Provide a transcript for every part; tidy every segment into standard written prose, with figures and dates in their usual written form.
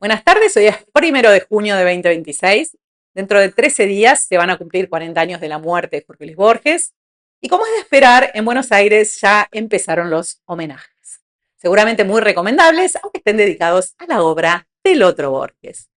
Buenas tardes, hoy es 1 de junio de 2026. Dentro de 13 días se van a cumplir 40 años de la muerte de Jorge Luis Borges. Y como es de esperar, en Buenos Aires ya empezaron los homenajes. Seguramente muy recomendables, aunque estén dedicados a la obra del otro Borges.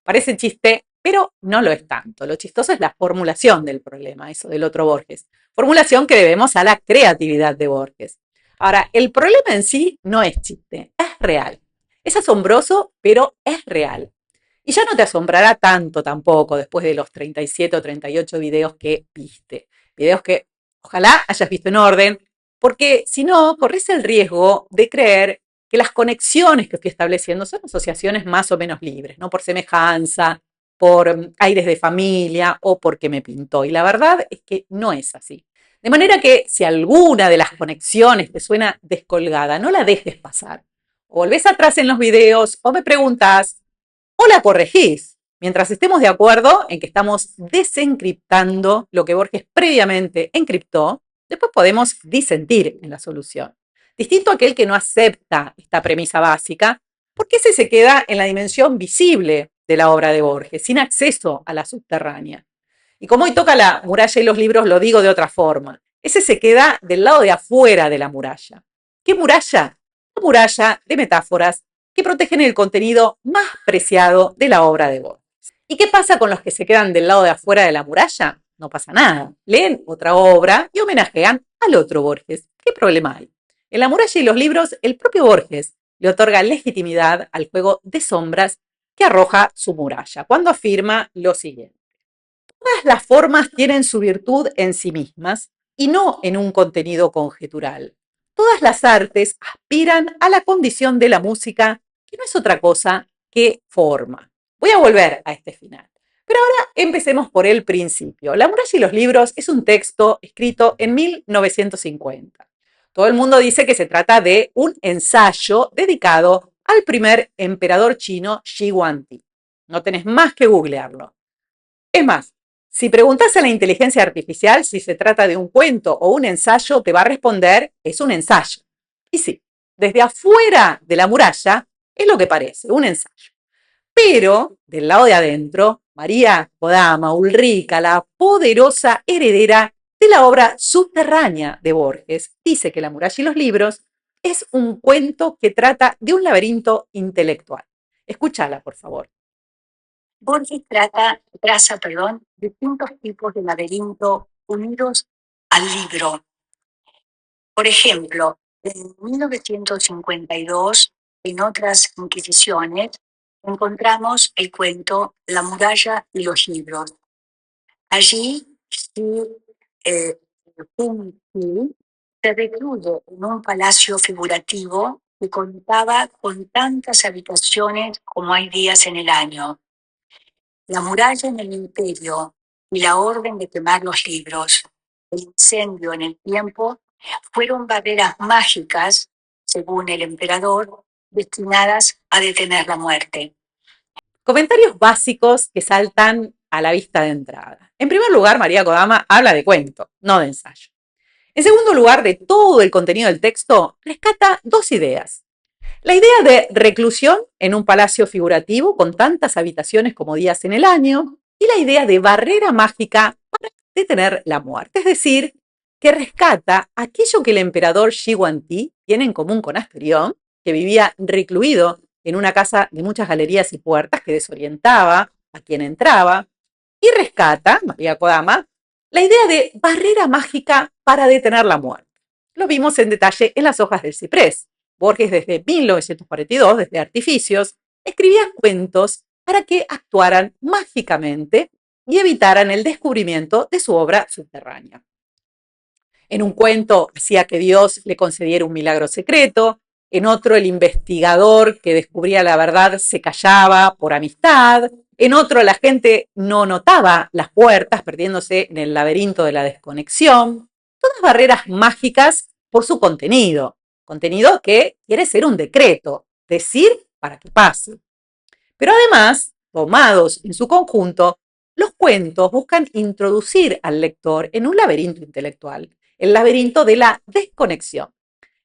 Parece chiste, pero no lo es tanto. Lo chistoso es la formulación del problema, eso del otro Borges. Formulación que debemos a la creatividad de Borges. Ahora, el problema en sí no es chiste, es real. Es asombroso, pero es real. Y ya no te asombrará tanto tampoco después de los 37 o 38 videos que viste. Videos que ojalá hayas visto en orden, porque si no, corres el riesgo de creer que las conexiones que estoy estableciendo son asociaciones más o menos libres, ¿no? Por semejanza, por aires de familia o porque me pintó. Y la verdad es que no es así. De manera que si alguna de las conexiones te suena descolgada, no la dejes pasar. O volvés atrás en los videos o me preguntás o la corregís. Mientras estemos de acuerdo en que estamos desencriptando lo que Borges previamente encriptó, después podemos disentir en la solución. Distinto a aquel que no acepta esta premisa básica, porque ese se queda en la dimensión visible de la obra de Borges, sin acceso a la subterránea. Y como hoy toca la muralla y los libros, lo digo de otra forma. Ese se queda del lado de afuera de la muralla. ¿Qué muralla? La muralla de metáforas que protegen el contenido más preciado de la obra de Borges. ¿Y qué pasa con los que se quedan del lado de afuera de la muralla? No pasa nada. Leen otra obra y homenajean al otro Borges. ¿Qué problema hay? En la muralla y los libros, el propio Borges le otorga legitimidad al juego de sombras que arroja su muralla, cuando afirma lo siguiente. Todas las formas tienen su virtud en sí mismas y no en un contenido conjetural. Todas las artes aspiran a la condición de la música, que no es otra cosa que forma. Voy a volver a este final. Pero ahora empecemos por el principio. La muralla y los libros es un texto escrito en 1950. Todo el mundo dice que se trata de un ensayo dedicado al primer emperador chino Shi Huangdi. No tenés más que googlearlo. Es más, si preguntas a la inteligencia artificial si se trata de un cuento o un ensayo, te va a responder, es un ensayo. Y sí, desde afuera de la muralla es lo que parece, un ensayo. Pero del lado de adentro, María Kodama Ulrica, la poderosa heredera de la obra subterránea de Borges, dice que La muralla y los libros es un cuento que trata de un laberinto intelectual. Escúchala, por favor. Borges traza distintos tipos de laberinto unidos al libro. Por ejemplo, en 1952, en otras inquisiciones, encontramos el cuento La muralla y los libros. Allí, Hung Chi se recluye en un palacio figurativo que contaba con tantas habitaciones como hay días en el año. La muralla en el imperio y la orden de quemar los libros, el incendio en el tiempo, fueron barreras mágicas, según el emperador, destinadas a detener la muerte. Comentarios básicos que saltan a la vista de entrada. En primer lugar, María Kodama habla de cuento, no de ensayo. En segundo lugar, de todo el contenido del texto, rescata dos ideas. La idea de reclusión en un palacio figurativo con tantas habitaciones como días en el año y la idea de barrera mágica para detener la muerte, es decir, que rescata aquello que el emperador Shi Huangdi tiene en común con Asterión, que vivía recluido en una casa de muchas galerías y puertas que desorientaba a quien entraba, y rescata, María Kodama, la idea de barrera mágica para detener la muerte. Lo vimos en detalle en Las hojas del ciprés. Borges desde 1942, desde Artificios, escribía cuentos para que actuaran mágicamente y evitaran el descubrimiento de su obra subterránea. En un cuento hacía que Dios le concediera un milagro secreto, en otro el investigador que descubría la verdad se callaba por amistad, en otro la gente no notaba las puertas perdiéndose en el laberinto de la desconexión, todas barreras mágicas por su contenido, contenido que quiere ser un decreto, decir para que pase. Pero además, tomados en su conjunto, los cuentos buscan introducir al lector en un laberinto intelectual, el laberinto de la desconexión.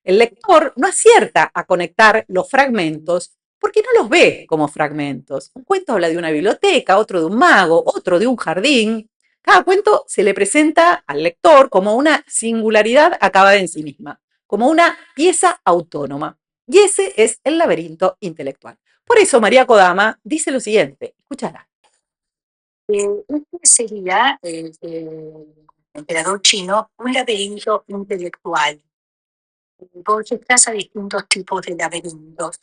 El lector no acierta a conectar los fragmentos porque no los ve como fragmentos. Un cuento habla de una biblioteca, otro de un mago, otro de un jardín. Cada cuento se le presenta al lector como una singularidad acabada en sí misma, como una pieza autónoma. Y ese es el laberinto intelectual. Por eso María Kodama dice lo siguiente, escúchala. Este sería el emperador chino, un laberinto intelectual. Borges traza distintos tipos de laberintos.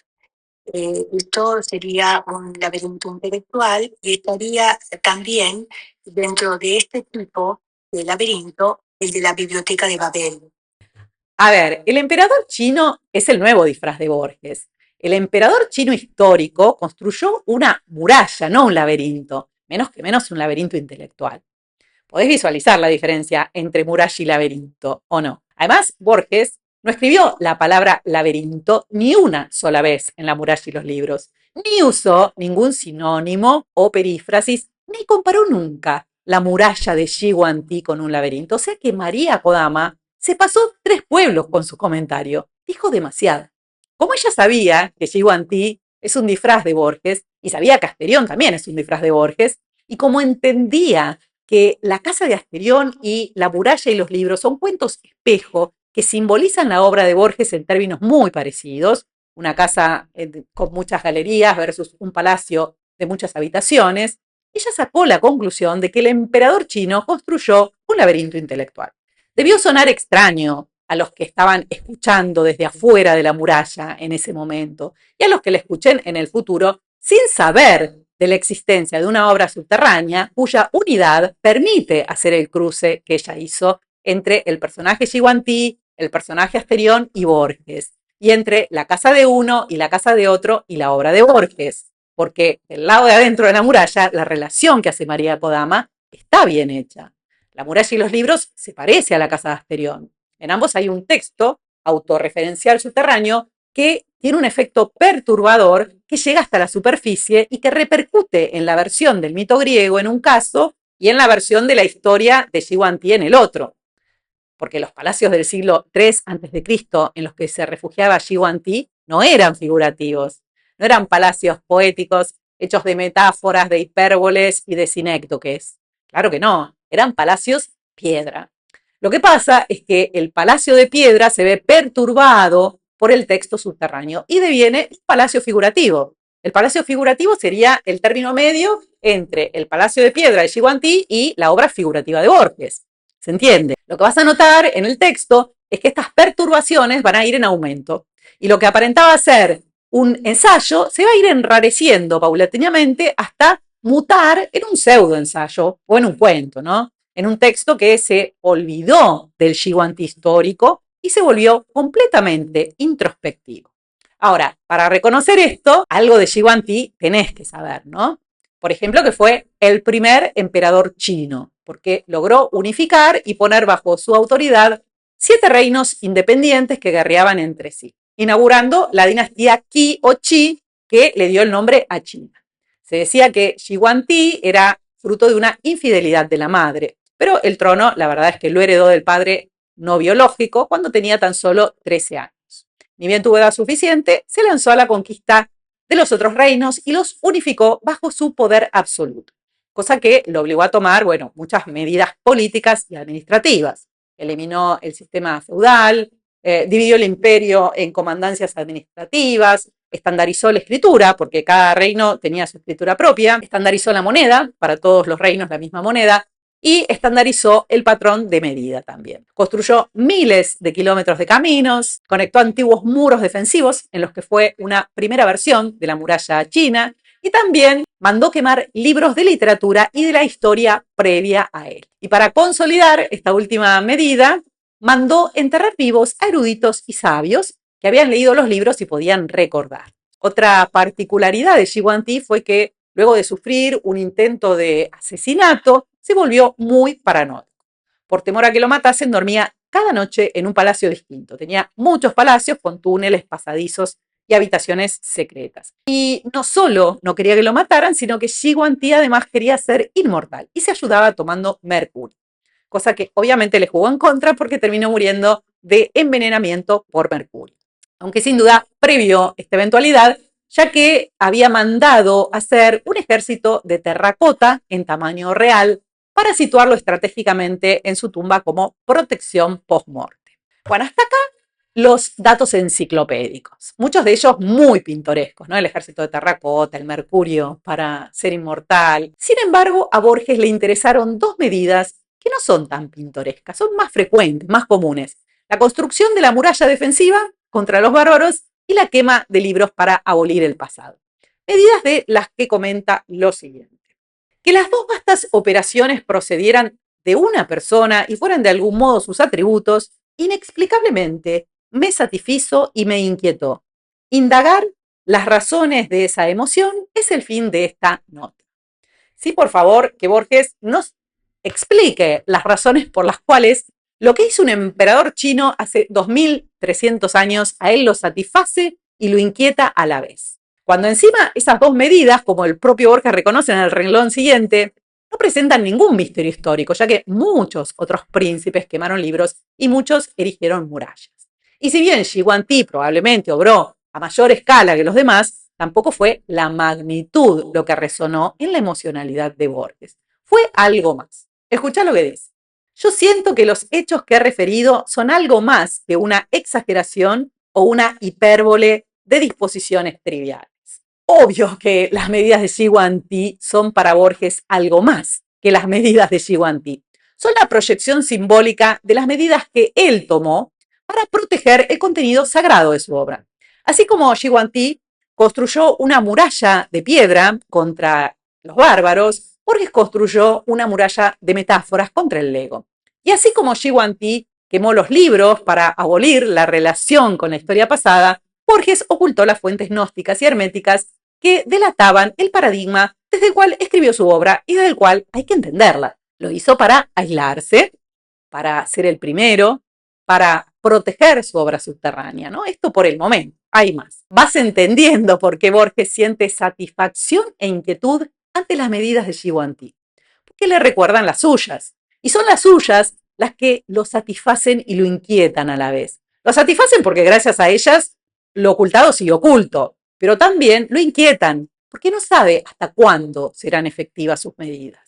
Esto sería un laberinto intelectual y estaría también dentro de este tipo de laberinto el de la biblioteca de Babel. A ver, el emperador chino es el nuevo disfraz de Borges. El emperador chino histórico construyó una muralla, no un laberinto, menos que menos un laberinto intelectual. Podés visualizar la diferencia entre muralla y laberinto, ¿o no? Además, Borges no escribió la palabra laberinto ni una sola vez en La muralla y los libros, ni usó ningún sinónimo o perífrasis, ni comparó nunca la muralla de Shiguantí con un laberinto. O sea que María Kodama se pasó 3 pueblos con su comentario. Dijo demasiado. Como ella sabía que Shiguantí es un disfraz de Borges, y sabía que Asterión también es un disfraz de Borges, y como entendía que La casa de Asterión y La muralla y los libros son cuentos espejo que simbolizan la obra de Borges en términos muy parecidos, una casa con muchas galerías versus un palacio de muchas habitaciones, ella sacó la conclusión de que el emperador chino construyó un laberinto intelectual. Debió sonar extraño a los que estaban escuchando desde afuera de la muralla en ese momento y a los que le escuchen en el futuro sin saber de la existencia de una obra subterránea cuya unidad permite hacer el cruce que ella hizo entre el personaje Shiguantí, el personaje Asterión y Borges, y entre la casa de uno y la casa de otro y la obra de Borges, porque del lado de adentro de la muralla la relación que hace María Kodama está bien hecha. La muralla y los libros se parece a la casa de Asterión. En ambos hay un texto autorreferencial subterráneo que tiene un efecto perturbador que llega hasta la superficie y que repercute en la versión del mito griego en un caso y en la versión de la historia de Shiguantí en el otro. Porque los palacios del siglo III a.C. en los que se refugiaba Shiguantí no eran figurativos, no eran palacios poéticos hechos de metáforas, de hipérboles y de sinécdoques. Claro que no, eran palacios piedra. Lo que pasa es que el palacio de piedra se ve perturbado por el texto subterráneo y deviene un palacio figurativo. El palacio figurativo sería el término medio entre el palacio de piedra de Shiguantí y la obra figurativa de Borges. ¿Se entiende? Lo que vas a notar en el texto es que estas perturbaciones van a ir en aumento y lo que aparentaba ser un ensayo se va a ir enrareciendo paulatinamente hasta mutar en un pseudo ensayo o en un cuento, ¿no? En un texto que se olvidó del Shiguantí histórico y se volvió completamente introspectivo. Ahora, para reconocer esto, algo de Shiguantí tenés que saber, ¿no? Por ejemplo, que fue el primer emperador chino, porque logró unificar y poner bajo su autoridad 7 reinos independientes que guerreaban entre sí, inaugurando la dinastía Qi o Qi, que le dio el nombre a China. Se decía que Shiguantí era fruto de una infidelidad de la madre, pero el trono, la verdad es que lo heredó del padre no biológico cuando tenía tan solo 13 años. Ni bien tuvo edad suficiente, se lanzó a la conquista de los otros reinos y los unificó bajo su poder absoluto, cosa que lo obligó a tomar, bueno, muchas medidas políticas y administrativas. Eliminó el sistema feudal, dividió el imperio en comandancias administrativas, estandarizó la escritura, porque cada reino tenía su escritura propia, estandarizó la moneda, para todos los reinos la misma moneda, y estandarizó el patrón de medida también. Construyó miles de kilómetros de caminos, conectó antiguos muros defensivos en los que fue una primera versión de la muralla china y también mandó quemar libros de literatura y de la historia previa a él. Y para consolidar esta última medida, mandó enterrar vivos a eruditos y sabios que habían leído los libros y podían recordar. Otra particularidad de Shiguantí fue que luego de sufrir un intento de asesinato, se volvió muy paranoico. Por temor a que lo matasen, dormía cada noche en un palacio distinto. Tenía muchos palacios con túneles, pasadizos y habitaciones secretas. Y no solo no quería que lo mataran, sino que Shiguantí además quería ser inmortal y se ayudaba tomando mercurio, cosa que obviamente le jugó en contra porque terminó muriendo de envenenamiento por mercurio. Aunque sin duda previó esta eventualidad, ya que había mandado hacer un ejército de terracota en tamaño real para situarlo estratégicamente en su tumba como protección post-morte. Bueno, hasta acá los datos enciclopédicos, muchos de ellos muy pintorescos, ¿no? El ejército de terracota, el mercurio para ser inmortal. Sin embargo, a Borges le interesaron dos medidas que no son tan pintorescas, son más frecuentes, más comunes. La construcción de la muralla defensiva contra los bárbaros y la quema de libros para abolir el pasado. Medidas de las que comenta lo siguiente. Que las dos vastas operaciones procedieran de una persona y fueran de algún modo sus atributos, inexplicablemente me satisfizo y me inquietó. Indagar las razones de esa emoción es el fin de esta nota. Sí, por favor, que Borges nos explique las razones por las cuales lo que hizo un emperador chino hace 2300 años a él lo satisface y lo inquieta a la vez. Cuando encima esas dos medidas, como el propio Borges reconoce en el renglón siguiente, no presentan ningún misterio histórico, ya que muchos otros príncipes quemaron libros y muchos erigieron murallas. Y si bien Shi Huangdi probablemente obró a mayor escala que los demás, tampoco fue la magnitud lo que resonó en la emocionalidad de Borges. Fue algo más. Escuchá lo que dice. Yo siento que los hechos que he referido son algo más que una exageración o una hipérbole de disposiciones triviales. Obvio que las medidas de Shi Huangdi son para Borges algo más que las medidas de Shi Huangdi. Son la proyección simbólica de las medidas que él tomó para proteger el contenido sagrado de su obra. Así como Shi Huangdi construyó una muralla de piedra contra los bárbaros, Borges construyó una muralla de metáforas contra el ego. Y así como Shi Huangdi quemó los libros para abolir la relación con la historia pasada, Borges ocultó las fuentes gnósticas y herméticas que delataban el paradigma desde el cual escribió su obra y desde el cual hay que entenderla. Lo hizo para aislarse, para ser el primero, para proteger su obra subterránea, ¿no? Esto por el momento, hay más. Vas entendiendo por qué Borges siente satisfacción e inquietud ante las medidas de Shi Huangdi, porque le recuerdan las suyas, y son las suyas las que lo satisfacen y lo inquietan a la vez. Lo satisfacen porque gracias a ellas lo ocultado sigue oculto, pero también lo inquietan, porque no sabe hasta cuándo serán efectivas sus medidas.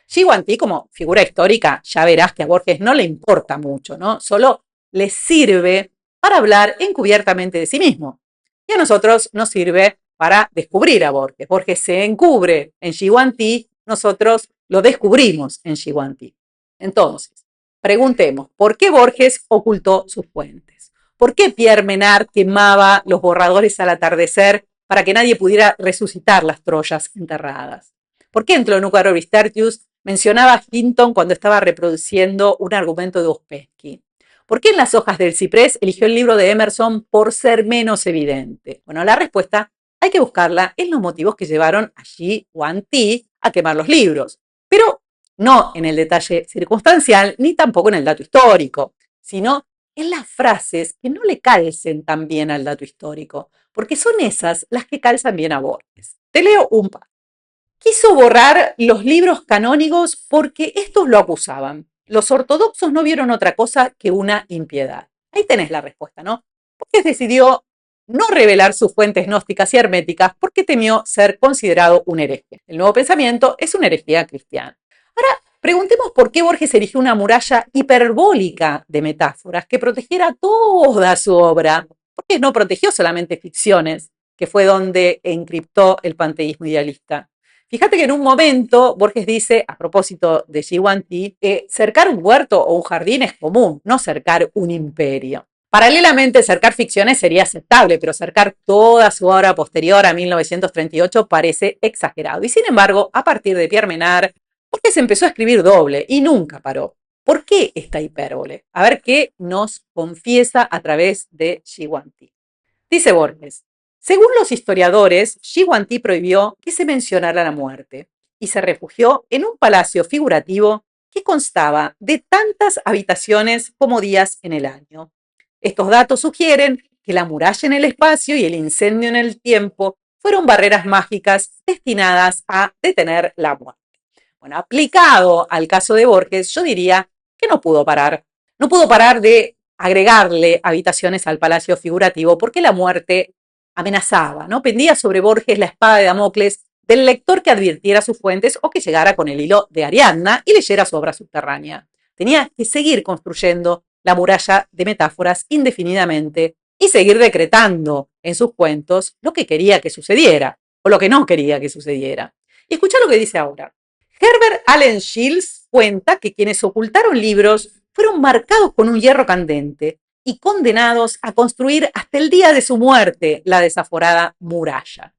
Shi Huangdi, como figura histórica, ya verás que a Borges no le importa mucho, ¿no? Solo le sirve para hablar encubiertamente de sí mismo. Y a nosotros nos sirve para descubrir a Borges. Borges se encubre en Shi Huangdi, nosotros lo descubrimos en Shi Huangdi. Entonces, preguntemos, ¿por qué Borges ocultó sus fuentes? ¿Por qué Pierre Menard quemaba los borradores al atardecer para que nadie pudiera resucitar las Troyas enterradas? ¿Por qué en Clonucaroris Tertius mencionaba a Hinton cuando estaba reproduciendo un argumento de Ouspensky? ¿Por qué en Las hojas del ciprés eligió el libro de Emerson por ser menos evidente? Bueno, la respuesta hay que buscarla en los motivos que llevaron a Shi Huangdi a quemar los libros, pero no en el detalle circunstancial ni tampoco en el dato histórico, sino en las frases que no le calcen tan bien al dato histórico, porque son esas las que calzan bien a Borges. Te leo un par. Quiso borrar los libros canónigos porque estos lo acusaban. Los ortodoxos no vieron otra cosa que una impiedad. Ahí tenés la respuesta, ¿no? Borges decidió no revelar sus fuentes gnósticas y herméticas porque temió ser considerado un hereje. El nuevo pensamiento es una herejía cristiana. Ahora, preguntemos por qué Borges erigió una muralla hiperbólica de metáforas que protegiera toda su obra. Borges no protegió solamente ficciones, que fue donde encriptó el panteísmo idealista. Fíjate que en un momento Borges dice, a propósito de Shi Huangdi, que cercar un huerto o un jardín es común, no cercar un imperio. Paralelamente, cercar ficciones sería aceptable, pero cercar toda su obra posterior a 1938 parece exagerado. Y sin embargo, a partir de Pierre Menard, Borges empezó a escribir doble y nunca paró. ¿Por qué esta hipérbole? A ver qué nos confiesa a través de Shi Huangdi. Dice Borges, según los historiadores, Shi Huangdi prohibió que se mencionara la muerte y se refugió en un palacio figurativo que constaba de tantas habitaciones como días en el año. Estos datos sugieren que la muralla en el espacio y el incendio en el tiempo fueron barreras mágicas destinadas a detener la muerte. Bueno, aplicado al caso de Borges, yo diría que no pudo parar. No pudo parar de agregarle habitaciones al palacio figurativo porque la muerte amenazaba, ¿no? Pendía sobre Borges la espada de Damocles del lector que advirtiera sus fuentes o que llegara con el hilo de Ariadna y leyera su obra subterránea. Tenía que seguir construyendo la muralla de metáforas indefinidamente y seguir decretando en sus cuentos lo que quería que sucediera o lo que no quería que sucediera. Y escucha lo que dice ahora. Herbert Allen Shields cuenta que quienes ocultaron libros fueron marcados con un hierro candente y condenados a construir hasta el día de su muerte la desaforada muralla,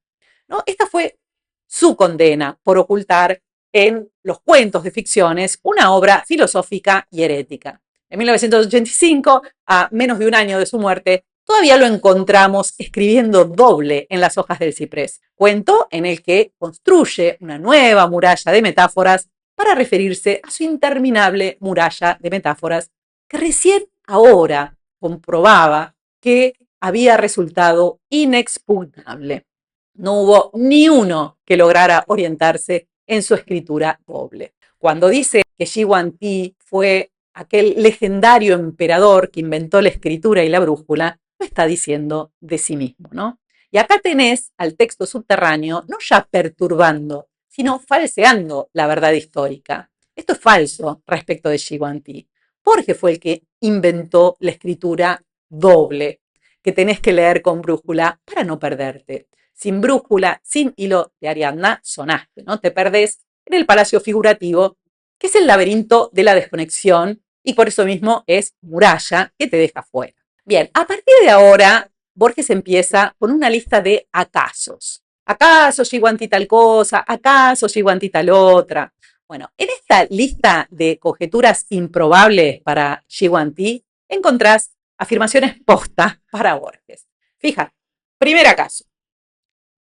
¿no? Esta fue su condena por ocultar en los cuentos de ficciones una obra filosófica y herética. En 1985, a menos de un año de su muerte, todavía lo encontramos escribiendo doble en las hojas del ciprés, cuento en el que construye una nueva muralla de metáforas para referirse a su interminable muralla de metáforas que recién ahora comprobaba que había resultado inexpugnable. No hubo ni uno que lograra orientarse en su escritura doble. Cuando dice que Shi Huangdi fue aquel legendario emperador que inventó la escritura y la brújula, lo está diciendo de sí mismo, ¿no? Y acá tenés al texto subterráneo no ya perturbando, sino falseando la verdad histórica. Esto es falso respecto de Shi Huangdi. Borges fue el que inventó la escritura doble, que tenés que leer con brújula para no perderte. Sin brújula, sin hilo de Ariadna, sonaste, ¿no? Te perdés en el palacio figurativo, que es el laberinto de la desconexión, y por eso mismo es muralla que te deja fuera. Bien, a partir de ahora, Borges empieza con una lista de acasos. ¿Acaso Giguanti tal cosa? ¿Acaso Giguanti tal otra? Bueno, en esta lista de conjeturas improbables para Giguanti encontrás afirmaciones posta para Borges. Fija, primer acaso.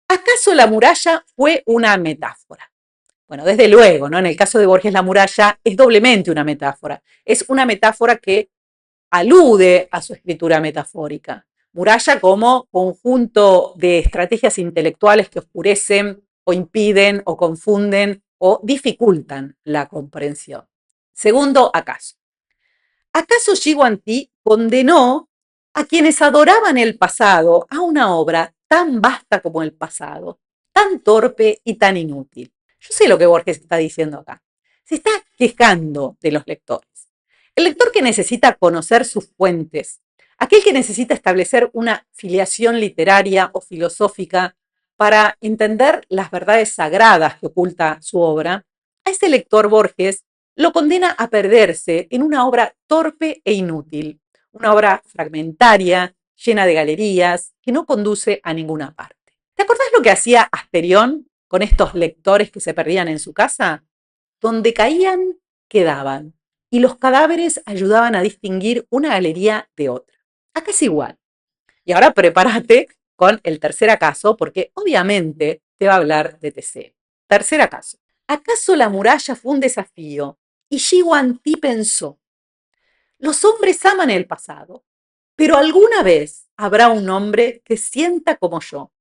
¿Acaso la muralla fue una metáfora? Bueno, desde luego, ¿no? En el caso de Borges, la muralla es doblemente una metáfora. Es una metáfora que alude a su escritura metafórica. Muralla como conjunto de estrategias intelectuales que oscurecen o impiden o confunden o dificultan la comprensión. Segundo, ¿acaso? ¿Acaso Xi Guangdi condenó a quienes adoraban el pasado a una obra tan vasta como el pasado, tan torpe y tan inútil? Yo sé lo que Borges está diciendo acá. Se está quejando de los lectores. El lector que necesita conocer sus fuentes, aquel que necesita establecer una filiación literaria o filosófica para entender las verdades sagradas que oculta su obra, a ese lector Borges lo condena a perderse en una obra torpe e inútil, una obra fragmentaria, llena de galerías, que no conduce a ninguna parte. ¿Te acordás lo que hacía Asterión con estos lectores que se perdían en su casa? Donde caían, quedaban, y los cadáveres ayudaban a distinguir una galería de otra. Acá es igual. Y ahora prepárate con el tercer acaso, porque obviamente te va a hablar de Teseo. Tercer acaso. ¿Acaso la muralla fue un desafío? Y Xi Guangdi pensó, los hombres aman el pasado, pero alguna vez habrá un hombre que sienta como yo,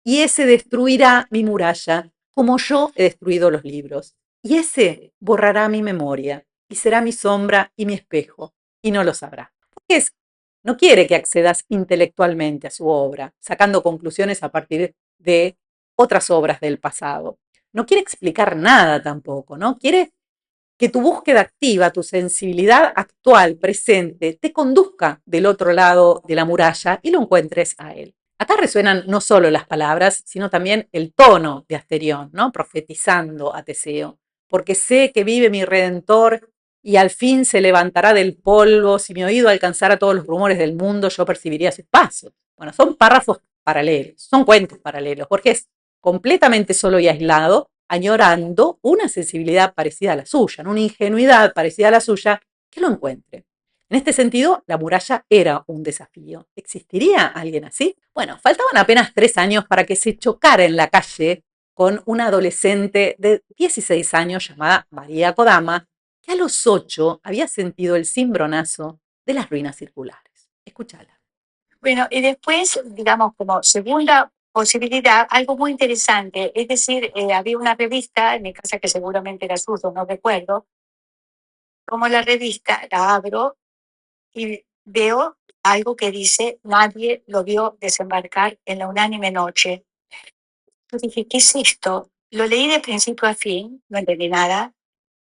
y ese destruirá mi muralla como yo he destruido los libros, y ese borrará mi memoria, y será mi sombra y mi espejo, y no lo sabrá. Porque no quiere que accedas intelectualmente a su obra, sacando conclusiones a partir de otras obras del pasado. No quiere explicar nada tampoco, ¿no? Quiere que tu búsqueda activa, tu sensibilidad actual, presente, te conduzca del otro lado de la muralla y lo encuentres a él. Acá resuenan no solo las palabras, sino también el tono de Asterión, ¿no? Profetizando a Teseo. Porque sé que vive mi Redentor y al fin se levantará del polvo. Si mi oído alcanzara todos los rumores del mundo, yo percibiría sus pasos. Bueno, son párrafos paralelos, son cuentos paralelos, porque es completamente solo y aislado, añorando una sensibilidad parecida a la suya, una ingenuidad parecida a la suya, que lo encuentre. En este sentido, la muralla era un desafío. ¿Existiría alguien así? Bueno, faltaban apenas 3 años para que se chocara en la calle con una adolescente de 16 años llamada María Kodama, que a los 8 había sentido el cimbronazo de las ruinas circulares. Escúchala. Bueno, y después, digamos, como segunda posibilidad, algo muy interesante, es decir, había una revista, en mi casa que seguramente era suyo, no recuerdo, como la revista, la abro y veo algo que dice: nadie lo vio desembarcar en la unánime noche. Yo dije: ¿qué es esto? Lo leí de principio a fin, no entendí nada,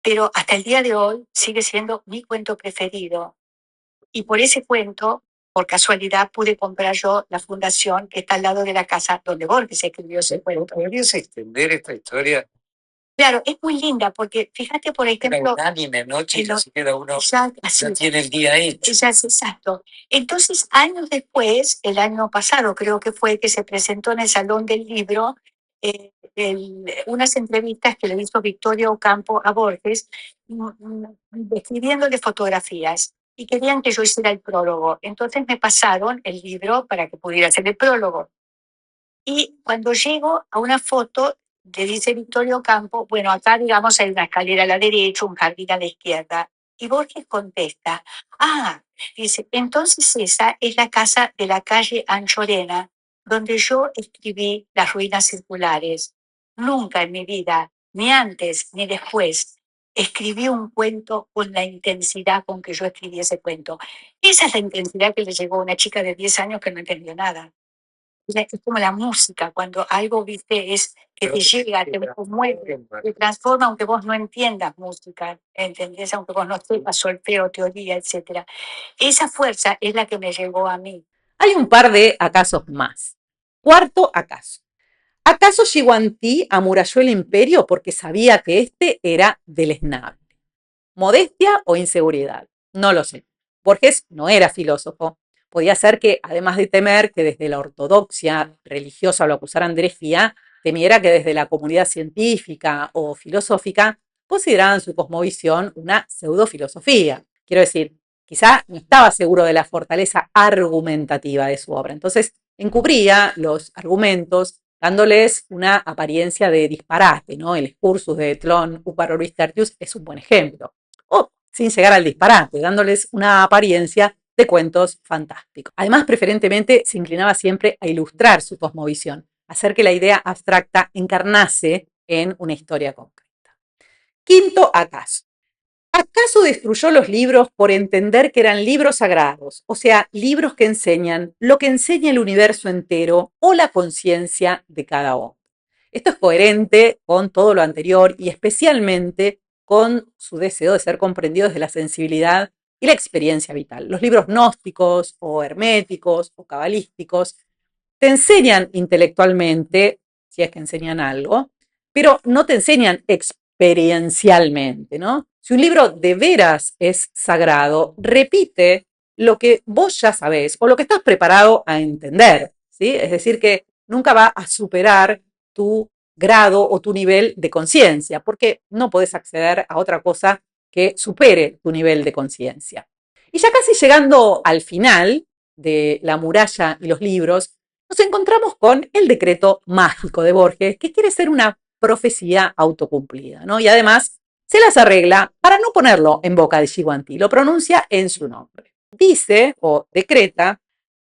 pero hasta el día de hoy sigue siendo mi cuento preferido. Y por ese cuento, por casualidad, pude comprar yo la fundación que está al lado de la casa donde Borges escribió ese cuento. ¿Podrías extender esta historia? Claro, es muy linda porque fíjate, por Era ejemplo, unánime noche y en lo- así queda uno, así, ya tiene el día hecho. exacto. Entonces, años después, el año pasado creo que fue que se presentó en el Salón del Libro unas entrevistas que le hizo Victoria Ocampo a Borges, describiéndole fotografías. Y querían que yo hiciera el prólogo. Entonces me pasaron el libro para que pudiera hacer el prólogo. Y cuando llego a una foto, le dice Victorio Campo: bueno, acá digamos hay una escalera a la derecha, un jardín a la izquierda. Y Borges contesta: dice, entonces esa es la casa de la calle Anchorena, donde yo escribí Las ruinas circulares. Nunca en mi vida, ni antes ni después, escribí un cuento con la intensidad con que yo escribí ese cuento. Esa es la intensidad que le llegó a una chica de 10 años que no entendió nada. Es como la música, cuando algo, viste, es que te llega, te conmueve, te transforma, aunque vos no entiendas música, ¿entendés? Aunque vos no sepas solfeo, teoría, etcétera. Esa fuerza es la que me llegó a mí. Hay un par de acasos más. Cuarto acaso. ¿Acaso Shiguantí amuralló el imperio porque sabía que este era deleznable? ¿Modestia o inseguridad? No lo sé. Borges no era filósofo. Podía ser que, además de temer que desde la ortodoxia religiosa lo acusaran de herejía, temiera que desde la comunidad científica o filosófica consideraran su cosmovisión una pseudofilosofía. Quiero decir, quizá no estaba seguro de la fortaleza argumentativa de su obra. Entonces, encubría los argumentos dándoles una apariencia de disparate, ¿no? El excursus de Tlön Uparoris Tertius es un buen ejemplo. O sin llegar al disparate, dándoles una apariencia de cuentos fantásticos. Además, preferentemente se inclinaba siempre a ilustrar su cosmovisión, hacer que la idea abstracta encarnase en una historia concreta. Quinto acaso. ¿Acaso destruyó los libros por entender que eran libros sagrados? O sea, libros que enseñan lo que enseña el universo entero o la conciencia de cada hombre. Esto es coherente con todo lo anterior y especialmente con su deseo de ser comprendido desde la sensibilidad y la experiencia vital. Los libros gnósticos o herméticos o cabalísticos te enseñan intelectualmente, si es que enseñan algo, pero no te enseñan experiencialmente, ¿no? Si un libro de veras es sagrado, repite lo que vos ya sabés o lo que estás preparado a entender, ¿sí? Es decir, que nunca va a superar tu grado o tu nivel de conciencia, porque no podés acceder a otra cosa que supere tu nivel de conciencia. Y ya casi llegando al final de La muralla y los libros, nos encontramos con el decreto mágico de Borges, que quiere ser una profecía autocumplida, ¿no? Y además se las arregla para no ponerlo en boca de Shiguantí, lo pronuncia en su nombre. Dice o decreta: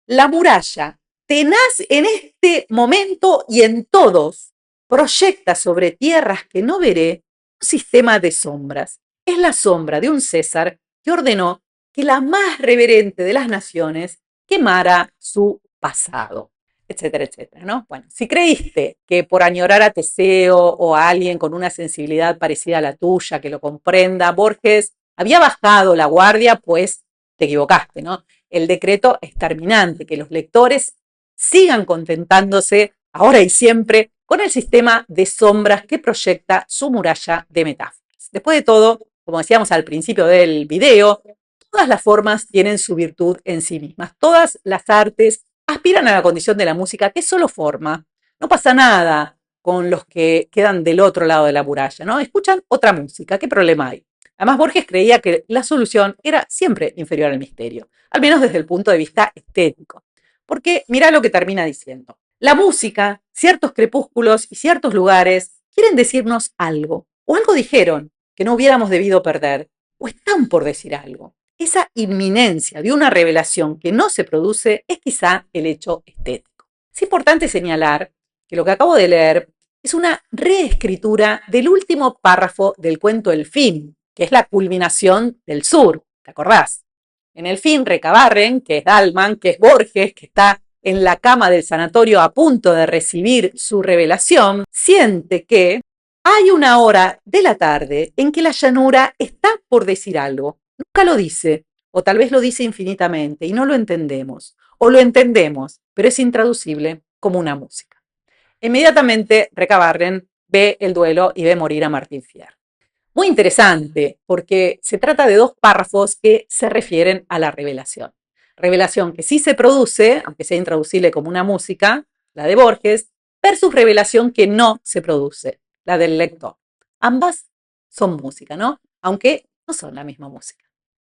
la muralla, tenaz en este momento y en todos, proyecta sobre tierras que no veré un sistema de sombras. Es la sombra de un César que ordenó que la más reverente de las naciones quemara su pasado, etcétera, etcétera, ¿no? Bueno, si creíste que por añorar a Teseo o a alguien con una sensibilidad parecida a la tuya, que lo comprenda, Borges había bajado la guardia, pues te equivocaste, ¿no? El decreto es terminante, que los lectores sigan contentándose ahora y siempre con el sistema de sombras que proyecta su muralla de metáforas. Después de todo, como decíamos al principio del video, todas las formas tienen su virtud en sí mismas. Todas las artes aspiran a la condición de la música, que es solo forma. No pasa nada con los que quedan del otro lado de la muralla, ¿no? Escuchan otra música, ¿qué problema hay? Además, Borges creía que la solución era siempre inferior al misterio, al menos desde el punto de vista estético. Porque mira lo que termina diciendo. La música, ciertos crepúsculos y ciertos lugares quieren decirnos algo, o algo dijeron que no hubiéramos debido perder, o están por decir algo. Esa inminencia de una revelación que no se produce es quizá el hecho estético. Es importante señalar que lo que acabo de leer es una reescritura del último párrafo del cuento El fin, que es la culminación del sur, ¿te acordás? En el fin, Recabarren, que es Dalman, que es Borges, que está en la cama del sanatorio a punto de recibir su revelación, siente que hay una hora de la tarde en que la llanura está por decir algo. Nunca lo dice, o tal vez lo dice infinitamente y no lo entendemos, o lo entendemos, pero es intraducible como una música. Inmediatamente Recabarren ve el duelo y ve morir a Martín Fierro. Muy interesante, porque se trata de dos párrafos que se refieren a la revelación. Revelación que sí se produce, aunque sea intraducible como una música, la de Borges, versus revelación que no se produce, la del lector. Ambas son música, ¿no? Aunque no son la misma música.